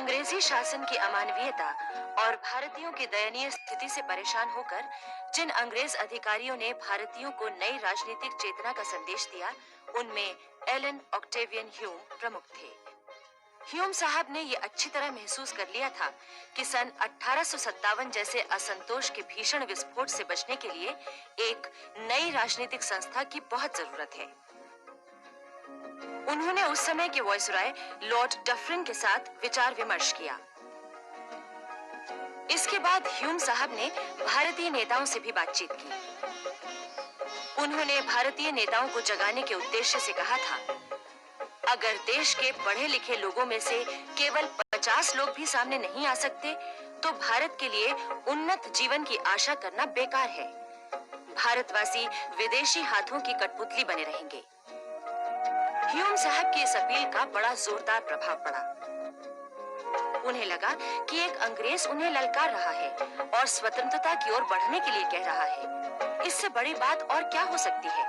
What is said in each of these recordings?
अंग्रेजी शासन की अमानवीयता और भारतीयों की दयनीय स्थिति से परेशान होकर जिन अंग्रेज अधिकारियों ने भारतीयों को नई राजनीतिक चेतना का संदेश दिया, उनमें एलन ऑक्टेवियन ह्यूम प्रमुख थे। ह्यूम साहब ने यह अच्छी तरह महसूस कर लिया था कि सन 1857 जैसे असंतोष के भीषण विस्फोट से बचने के लिए एक नई राजनीतिक संस्था की बहुत जरूरत है। उन्होंने उस समय के वायसराय लॉर्ड डफरिन के साथ विचार विमर्श किया। इसके बाद ह्यूम साहब ने भारतीय नेताओं से भी बातचीत की। उन्होंने भारतीय नेताओं को जगाने के उद्देश्य से कहा था, अगर देश के पढ़े लिखे लोगों में से केवल 50 लोग भी सामने नहीं आ सकते, तो भारत के लिए उन्नत जीवन की आशा करना बेकार है। भारतवासी विदेशी हाथों की कठपुतली बने रहेंगे। ह्यूम साहब की इस अपील का बड़ा जोरदार प्रभाव पड़ा। उन्हें लगा कि एक अंग्रेज उन्हें ललकार रहा है और स्वतंत्रता की ओर बढ़ने के लिए कह रहा है। इससे बड़ी बात और क्या हो सकती है।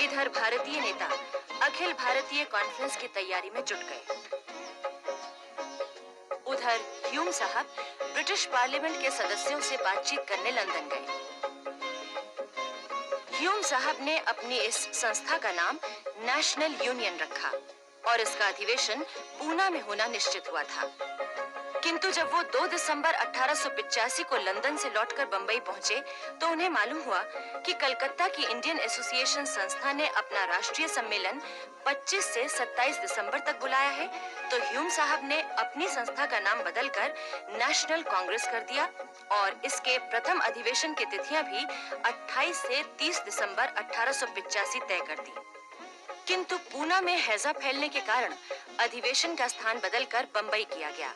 इधर भारतीय नेता अखिल भारतीय कॉन्फ्रेंस की तैयारी में जुट गए। उधर ह्यूम साहब ब्रिटिश पार्लियामेंट के सदस्यों से बातचीत करने लंदन गए। ह्यूम साहब ने अपनी इस संस्था का नाम नेशनल यूनियन रखा और इसका अधिवेशन पूना में होना निश्चित हुआ था। किंतु जब वो 2 दिसंबर 1885 को लंदन से लौटकर बंबई पहुंचे, तो उन्हें मालूम हुआ कि कलकत्ता की इंडियन एसोसिएशन संस्था ने अपना राष्ट्रीय सम्मेलन 25 से 27 दिसंबर तक बुलाया है। तो ह्यूम साहब ने अपनी संस्था का नाम बदलकर नेशनल कांग्रेस कर दिया और इसके प्रथम अधिवेशन की तिथियां भी 28 से 30 दिसंबर 1885 तय कर दी। किंतु पूना में हैजा फैलने के कारण अधिवेशन का स्थान बदलकर बंबई किया गया।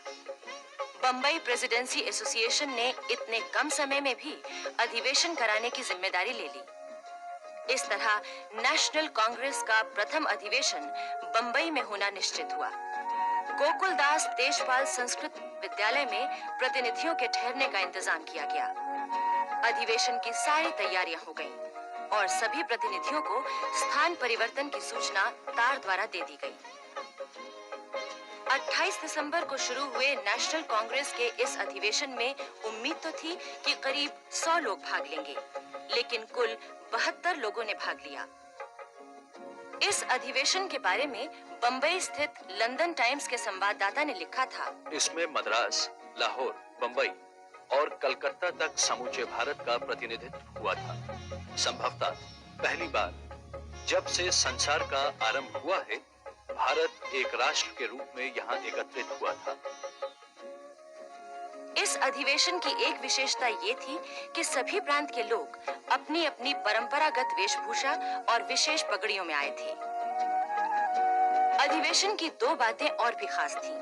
बंबई प्रेसिडेंसी एसोसिएशन ने इतने कम समय में भी अधिवेशन कराने की जिम्मेदारी ले ली। इस तरह नेशनल कांग्रेस का प्रथम अधिवेशन बंबई में होना निश्चित हुआ। गोकुलदास तेजपाल संस्कृत विद्यालय में प्रतिनिधियों के ठहरने का इंतजाम किया गया। अधिवेशन की सारी तैयारियां हो गईं और सभी प्रतिनिधियों को स्थान परिवर्तन की सूचना तार द्वारा दे दी गई। 28 दिसंबर को शुरू हुए नेशनल कांग्रेस के इस अधिवेशन में उम्मीद तो थी कि करीब 100 लोग भाग लेंगे, लेकिन कुल 72 लोगों ने भाग लिया। इस अधिवेशन के बारे में बंबई स्थित लंदन टाइम्स के संवाददाता ने लिखा था, इसमें मद्रास, लाहौर, बंबई और कलकत्ता तक समूचे भारत का प्रतिनिधित्व हुआ था। संभवतः पहली बार जब से संसार का आरंभ हुआ है, भारत एक राष्ट्र के रूप में यहाँ एकत्रित हुआ था। इस अधिवेशन की एक विशेषता ये थी कि सभी प्रांत के लोग अपनी अपनी परंपरागत वेशभूषा और विशेष पगड़ियों में आए थे। अधिवेशन की 2 बातें और भी खास थीं।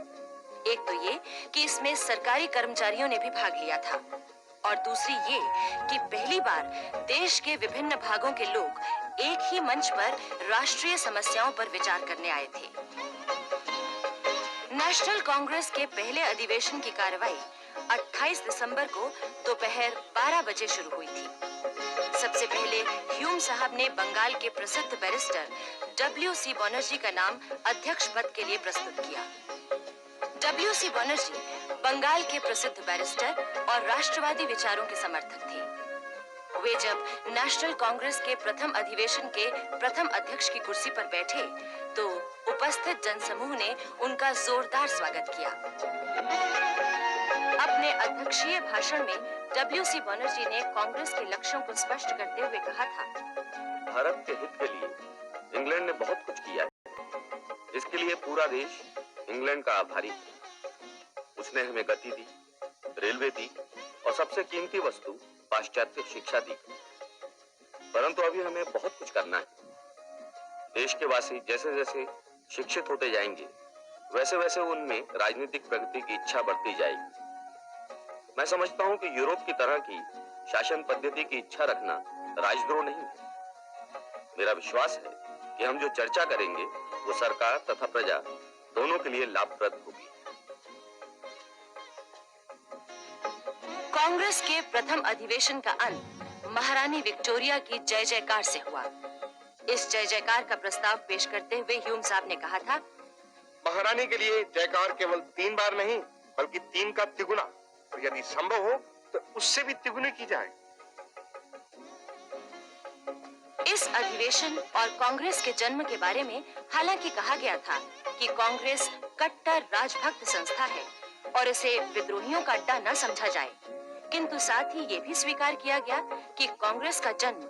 एक तो ये कि इसमें सरकारी कर्मचारियों ने भी भाग लिया था और दूसरी ये कि पहली बार देश के विभिन्न भागों के लोग एक ही मंच पर राष्ट्रीय समस्याओं पर विचार करने आए थे। नेशनल कांग्रेस के पहले अधिवेशन की कार्रवाई 28 दिसंबर को दोपहर 12 बजे शुरू हुई थी। सबसे पहले ह्यूम साहब ने बंगाल के प्रसिद्ध बैरिस्टर W.C. बनर्जी का नाम अध्यक्ष पद के लिए प्रस्तुत किया। W.C. बनर्जी बंगाल के प्रसिद्ध बैरिस्टर और राष्ट्रवादी विचारों के समर्थक थे। वे जब नेशनल कांग्रेस के प्रथम अधिवेशन के प्रथम अध्यक्ष की कुर्सी पर बैठे, तो उपस्थित जनसमूह ने उनका जोरदार स्वागत किया। अपने अध्यक्षीय भाषण में W.C. बनर्जी ने कांग्रेस के लक्ष्यों को स्पष्ट करते हुए कहा था, भारत के हित के लिए इंग्लैंड ने बहुत कुछ किया है। इसके लिए पूरा देश इंग्लैंड का आभारी है। उसने हमें गति दी, रेलवे दी और सबसे कीमती वस्तु पाश्चात्य शिक्षा दी। परंतु अभी हमें बहुत कुछ करना है। देश के वासी जैसे जैसे शिक्षित होते जाएंगे, वैसे वैसे उनमें राजनीतिक प्रगति की इच्छा बढ़ती जाएगी। मैं समझता हूं कि यूरोप की तरह की शासन पद्धति की इच्छा रखना राजद्रोह नहीं है। मेरा विश्वास है कि हम जो चर्चा करेंगे वो सरकार तथा प्रजा दोनों के लिए लाभप्रद होगी। कांग्रेस के प्रथम अधिवेशन का अंत महारानी विक्टोरिया की जय जयकार से हुआ। इस जय जयकार का प्रस्ताव पेश करते हुए ह्यूम साहब ने कहा था, महारानी के लिए जयकार केवल 3 बार नहीं बल्कि 3 का तिगुना, और यदि संभव हो तो उससे भी तिगुनी की जाए। इस अधिवेशन और कांग्रेस के जन्म के बारे में हालांकि कहा गया था कि कांग्रेस कट्टर राजभक्त संस्था है और इसे विद्रोहियों का अड्डा न समझा जाए, किंतु साथ ही ये भी स्वीकार किया गया कि कांग्रेस का जन्म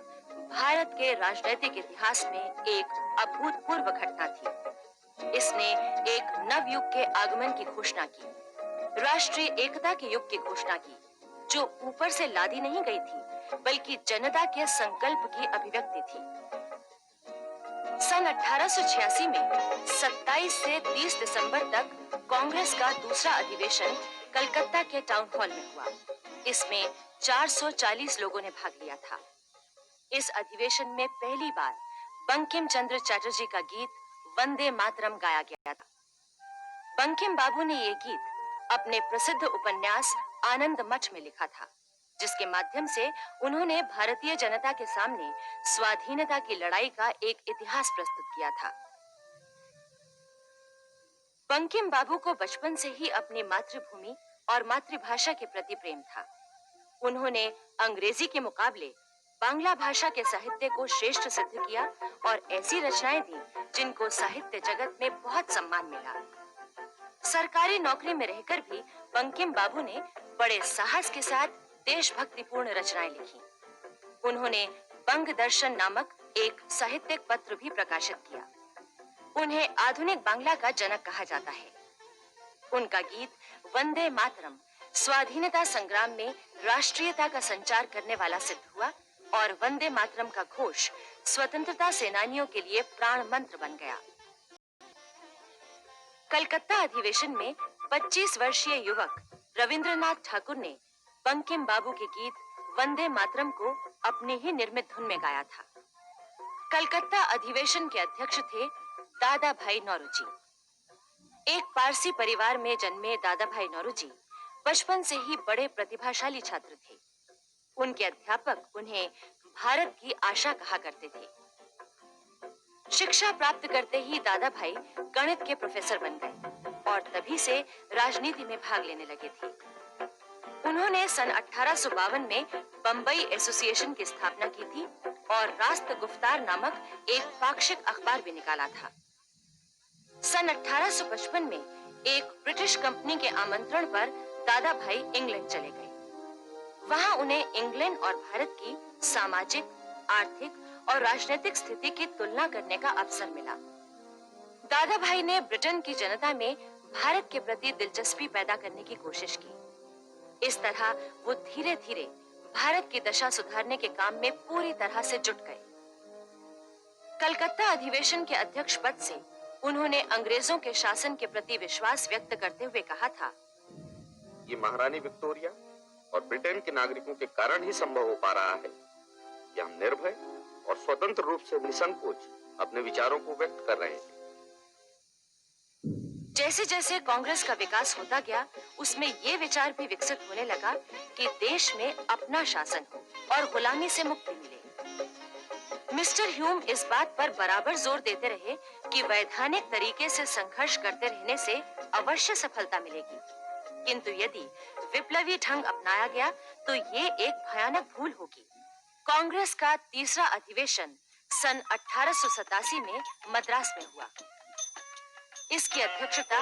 भारत के राजनीतिक इतिहास में एक अभूतपूर्व घटना थी। इसने एक नव युग के आगमन की घोषणा की, राष्ट्रीय एकता के युग की घोषणा की, जो ऊपर से लादी नहीं गई थी बल्कि जनता के संकल्प की अभिव्यक्ति थी। सन 1886 में 27 से 30 दिसंबर तक कांग्रेस का दूसरा अधिवेशन कलकत्ता के टाउन हॉल में हुआ। इसमें 440 लोगों ने भाग लिया था। इस अधिवेशन में पहली बार बंकिम चंद्र चटर्जी का गीत वंदे मातरम गाया गया था। बंकिम बाबू ने ये गीत अपने प्रसिद्ध उपन्यास आनंद मठ में लिखा था, जिसके माध्यम से उन्होंने भारतीय जनता के सामने स्वाधीनता की लड़ाई का एक इतिहास प्रस्तुत किया था। बंकिम बाबू को बचपन से ही अपनी मातृभूमि और मातृभाषा के प्रति प्रेम था। उन्होंने अंग्रेजी के मुकाबले बांग्ला भाषा के साहित्य को श्रेष्ठ सिद्ध किया और ऐसी रचनाएं दी जिनको साहित्य जगत में बहुत सम्मान मिला। सरकारी नौकरी में रहकर भी बंकिम बाबू ने बड़े साहस के साथ देशभक्तिपूर्ण रचनाएं लिखी। उन्होंने बंग दर्शन नामक एक साहित्यिक पत्र भी प्रकाशित किया। उन्हें आधुनिक बांग्ला का जनक कहा जाता है। उनका गीत वंदे मातरम स्वाधीनता संग्राम में राष्ट्रीयता का संचार करने वाला सिद्ध हुआ और वंदे मातरम का घोष स्वतंत्रता सेनानियों के लिए प्राण मंत्र बन गया। कलकत्ता अधिवेशन में 25 वर्षीय युवक रविंद्रनाथ ठाकुर ने बंकिम बाबू के गीत वंदे मातरम को अपनी ही निर्मित धुन में गाया था। कलकत्ता अधिवेशन के अध्यक्ष थे दादा भाई नौरोजी। एक पारसी परिवार में जन्मे दादा भाई नौरोजी बचपन से ही बड़े प्रतिभाशाली छात्र थे। उनके अध्यापक उन्हें भारत की आशा कहा करते थे। शिक्षा प्राप्त करते ही दादा भाई गणित के प्रोफेसर बन गए और तभी से राजनीति में भाग लेने लगे थे। उन्होंने सन 1852 में बंबई एसोसिएशन की स्थापना की थी और रास्त गुफ्तार नामक एक पाक्षिक अखबार भी निकाला था। सन 1855 में एक ब्रिटिश कंपनी के आमंत्रण पर दादा भाई इंग्लैंड चले गए। वहां उन्हें इंग्लैंड और भारत की सामाजिक, आर्थिक और राजनीतिक स्थिति की तुलना करने का अवसर मिला। दादा भाई ने ब्रिटेन की जनता में भारत के प्रति दिलचस्पी पैदा करने की कोशिश की। इस तरह वो धीरे धीरे भारत की दशा सुधारने के काम में पूरी तरह से जुट गए। कलकत्ता अधिवेशन के अध्यक्ष पद से उन्होंने अंग्रेजों के शासन के प्रति विश्वास व्यक्त करते हुए कहा था, ये महारानी विक्टोरिया और ब्रिटेन के नागरिकों के कारण ही संभव हो पा रहा है कि हम निर्भय और स्वतंत्र रूप से निसंकोच अपने विचारों को व्यक्त कर रहे हैं। जैसे जैसे कांग्रेस का विकास होता गया, उसमें ये विचार भी विकसित होने लगा कि देश में अपना शासन हो और गुलामी से मुक्ति मिले। मिस्टर ह्यूम इस बात पर बराबर जोर देते रहे कि वैधानिक तरीके से संघर्ष करते रहने से अवश्य सफलता मिलेगी, किंतु यदि विप्लवी ढंग अपनाया गया तो ये एक भयानक भूल होगी। कांग्रेस का तीसरा अधिवेशन सन 1887 में मद्रास में हुआ। इसकी अध्यक्षता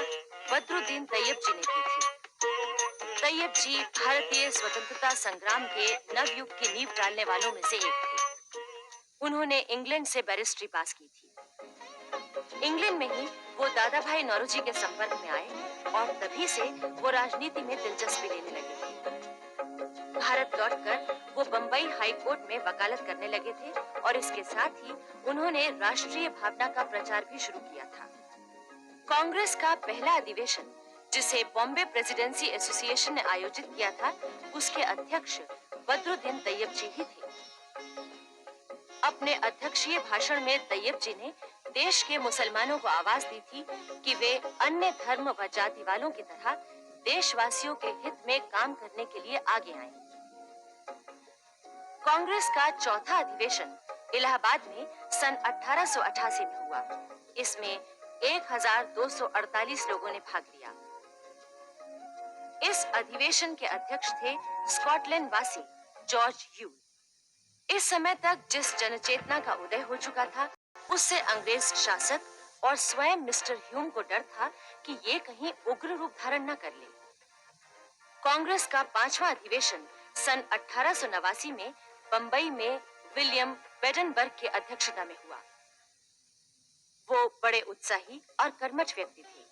बदरुद्दीन तैयब जी ने की थी। तैयब जी भारतीय स्वतंत्रता संग्राम के नवयुग की नींव डालने वालों में से एक थे। उन्होंने इंग्लैंड से बैरिस्ट्री पास की थी। इंग्लैंड में ही वो दादा भाई नौरोजी के संपर्क में आए और तभी से वो राजनीति में दिलचस्पी लेने लगे थे। भारत लौटकर वो बंबई हाई कोर्ट में वकालत करने लगे थे और इसके साथ ही उन्होंने राष्ट्रीय भावना का प्रचार भी शुरू किया था। कांग्रेस का पहला अधिवेशन, जिसे बॉम्बे प्रेसिडेंसी एसोसिएशन ने आयोजित किया था, उसके अध्यक्ष बदरुद्दीन तैयब जी ही थे। अपने अध्यक्षीय भाषण में तैयब जी ने देश के मुसलमानों को आवाज दी थी कि वे अन्य धर्म व जाति वालों की तरह देशवासियों के हित में काम करने के लिए आगे आएं। कांग्रेस का चौथा अधिवेशन इलाहाबाद में सन 1888 में हुआ। इसमें 1248 लोगों ने भाग लिया। इस अधिवेशन के अध्यक्ष थे स्कॉटलैंड वासी जॉर्ज ह्यूल। इस समय तक जिस जनचेतना का उदय हो चुका था, उससे अंग्रेज शासक और स्वयं मिस्टर ह्यूम को डर था कि ये कहीं उग्र रूप धारण न कर ले। कांग्रेस का 5वां अधिवेशन सन 1889 में बंबई में विलियम बेडनबर्ग की अध्यक्षता में हुआ। वो बड़े उत्साही और कर्मठ व्यक्ति थे।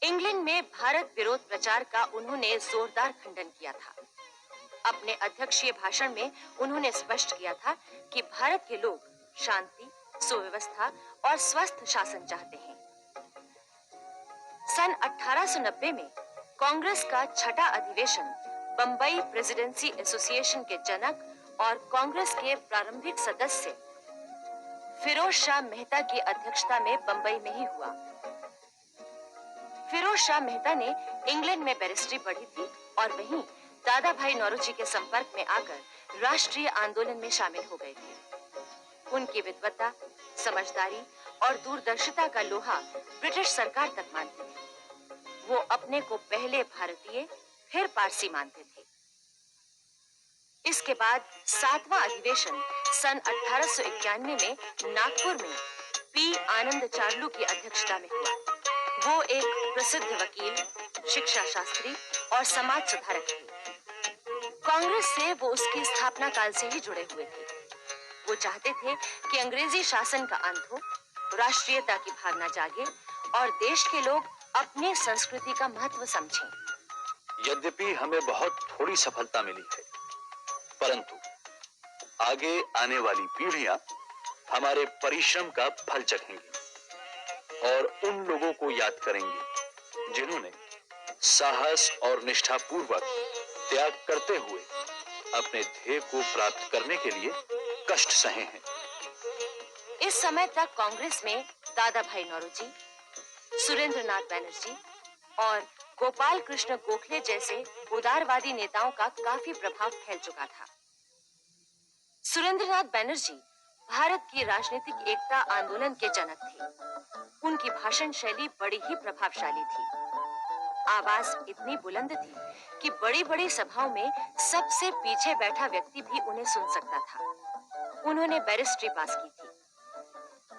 इंग्लैंड में भारत विरोध प्रचार का उन्होंने जोरदार खंडन किया था। अपने अध्यक्षीय भाषण में उन्होंने स्पष्ट किया था कि भारत के लोग शांति, सुव्यवस्था और स्वस्थ शासन चाहते हैं। सन 1890 में कांग्रेस का छठा अधिवेशन बंबई प्रेसिडेंसी एसोसिएशन के जनक और कांग्रेस के प्रारंभिक सदस्य फिरोज शाह मेहता की अध्यक्षता में बंबई में ही हुआ। फिरोज शाह मेहता ने इंग्लैंड में बैरिस्ट्री पढ़ी थी और वहीं दादा भाई नौरोजी के संपर्क में आकर राष्ट्रीय आंदोलन में शामिल हो गए थे। उनकी विद्वता, समझदारी और दूरदर्शिता का लोहा ब्रिटिश सरकार तक मानती थी। वो अपने को पहले भारतीय फिर पारसी मानते थे। इसके बाद 7वां अधिवेशन सन 1891 में नागपुर में पी आनंद चार्लू की अध्यक्षता में हुआ। वो एक प्रसिद्ध वकील, शिक्षा शास्त्री और समाज सुधारक थे। कांग्रेस से वो उसकी स्थापना काल से ही जुड़े हुए थे। वो चाहते थे कि अंग्रेजी शासन का अंत हो, राष्ट्रीयता की भावना जागे और देश के लोग अपने संस्कृति का महत्व समझें। यद्यपि हमें बहुत थोड़ी सफलता मिली है, परंतु आगे आने वाली पीढ़ियां हमारे परिश्रम का फल चखेंगी और उन लोगों को याद करेंगे जिन्होंने साहस और निष्ठापूर्वक त्याग करते हुए अपने ध्येय को प्राप्त करने के लिए कष्ट सहे हैं। इस समय तक कांग्रेस में दादा भाई नौरोजी, सुरेंद्र नाथ बैनर्जी और गोपाल कृष्ण गोखले जैसे उदारवादी नेताओं का काफी प्रभाव फैल चुका था। सुरेंद्रनाथ बैनर्जी भारत की राजनीतिक एकता आंदोलन के जनक थे। उनकी भाषण शैली बड़ी ही प्रभावशाली थी। आवाज इतनी बुलंद थी कि बड़ी-बड़ी सभाओं में सबसे पीछे बैठा व्यक्ति भी उन्हें सुन सकता था। उन्होंने बैरिस्ट्री पास की थी,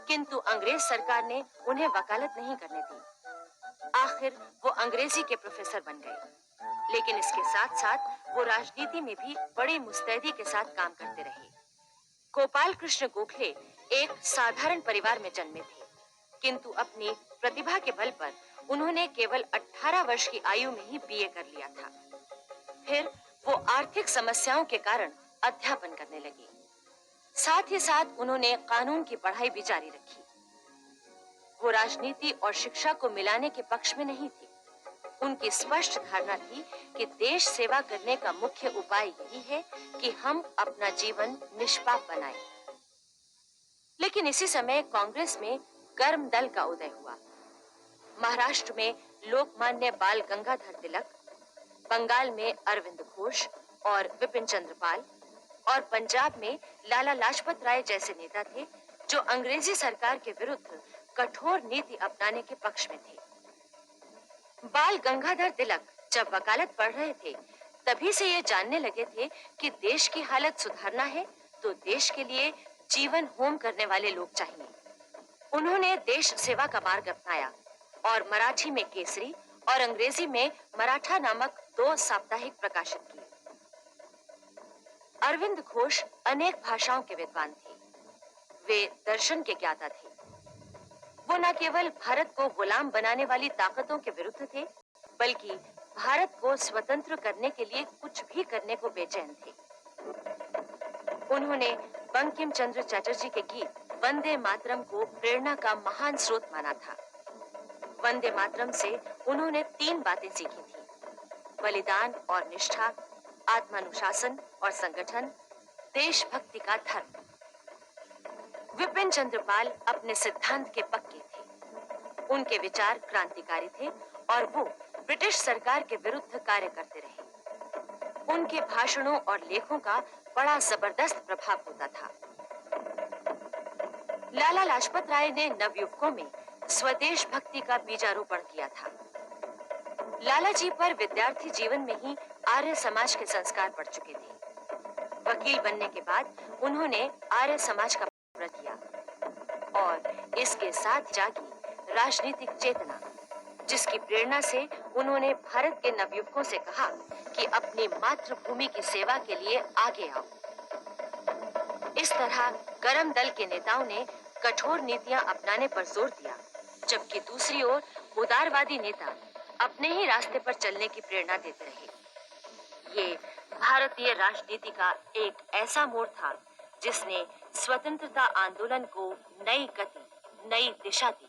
किंतु अंग्रेज सरकार ने उन्हें वकालत नहीं करने दी। आखिर वो अंग्रेजी के प्रोफेसर बन गए, लेकिन इसके साथ-साथ वो राजनीति में भी बड़ी मुस्तैदी के साथ काम करते रहे। गोपाल कृष्ण गोखले एक साधारण परिवार में जन्मे थे, किंतु अपनी प्रतिभा के बल पर उन्होंने केवल 18 वर्ष की आयु में ही बीए कर लिया था। फिर वो आर्थिक समस्याओं के कारण अध्यापन करने लगे। साथ ही साथ उन्होंने कानून की पढ़ाई भी जारी रखी। वो राजनीति और शिक्षा को मिलाने के पक्ष में नहीं थे। उनकी स्पष्ट धारणा थी कि देश सेवा करने का मुख्य उपाय यही है कि हम अपना जीवन निष्पाप बनाएं। लेकिन इसी समय कांग्रेस में कर्म दल का उदय हुआ। महाराष्ट्र में लोकमान्य बाल गंगाधर तिलक, बंगाल में अरविंद घोष और विपिन चंद्र पाल और पंजाब में लाला लाजपत राय जैसे नेता थे जो अंग्रेजी सरकार के विरुद्ध कठोर नीति अपनाने के पक्ष में थे। बाल गंगाधर तिलक जब वकालत पढ़ रहे थे, तभी से ये जानने लगे थे कि देश की हालत सुधारना है तो देश के लिए जीवन होम करने वाले लोग चाहिए। उन्होंने देश सेवा का मार्ग अपनाया और मराठी में केसरी और अंग्रेजी में मराठा नामक 2 साप्ताहिक प्रकाशित किए। अरविंद घोष अनेक भाषाओं के विद्वान थे। वे दर्शन के ज्ञाता थे। वो न केवल भारत को गुलाम बनाने वाली ताकतों के विरुद्ध थे, बल्कि भारत को स्वतंत्र करने के लिए कुछ भी करने को बेचैन थे। उन्होंने बंकिम चंद्र चटर्जी के गीत वंदे मातरम को प्रेरणा का महान स्रोत माना था। वंदे मातरम से उन्होंने 3 बातें सीखी थी: बलिदान और निष्ठा, आत्मानुशासन और संगठन, देशभक्ति का धर्म। विपिन चंद्र पाल अपने सिद्धांत के पक्के थे। उनके विचार क्रांतिकारी थे और वो ब्रिटिश सरकार के विरुद्ध कार्य करते रहे। उनके भाषणों और लेखों का बड़ा जबरदस्त प्रभाव होता था। लाला लाजपत राय ने नवयुवकों में स्वदेश भक्ति का बीजारोपण किया था। लाला जी पर विद्यार्थी जीवन में ही आर्य समाज के संस्कार पड़ चुके थे। वकील बनने के बाद उन्होंने आर्य समाज का प्रचार किया और इसके साथ जागी राजनीतिक चेतना, जिसकी प्रेरणा से उन्होंने भारत के नवयुवकों से कहा कि अपनी मातृभूमि की सेवा के लिए आगे आओ। इस तरह गरम दल के नेताओं ने कठोर नीतियां अपनाने पर जोर दिया, जबकि दूसरी ओर उदारवादी नेता अपने ही रास्ते पर चलने की प्रेरणा देते रहे। ये भारतीय राजनीति का एक ऐसा मोड़ था जिसने स्वतंत्रता आंदोलन को नई गति, नई दिशा दी।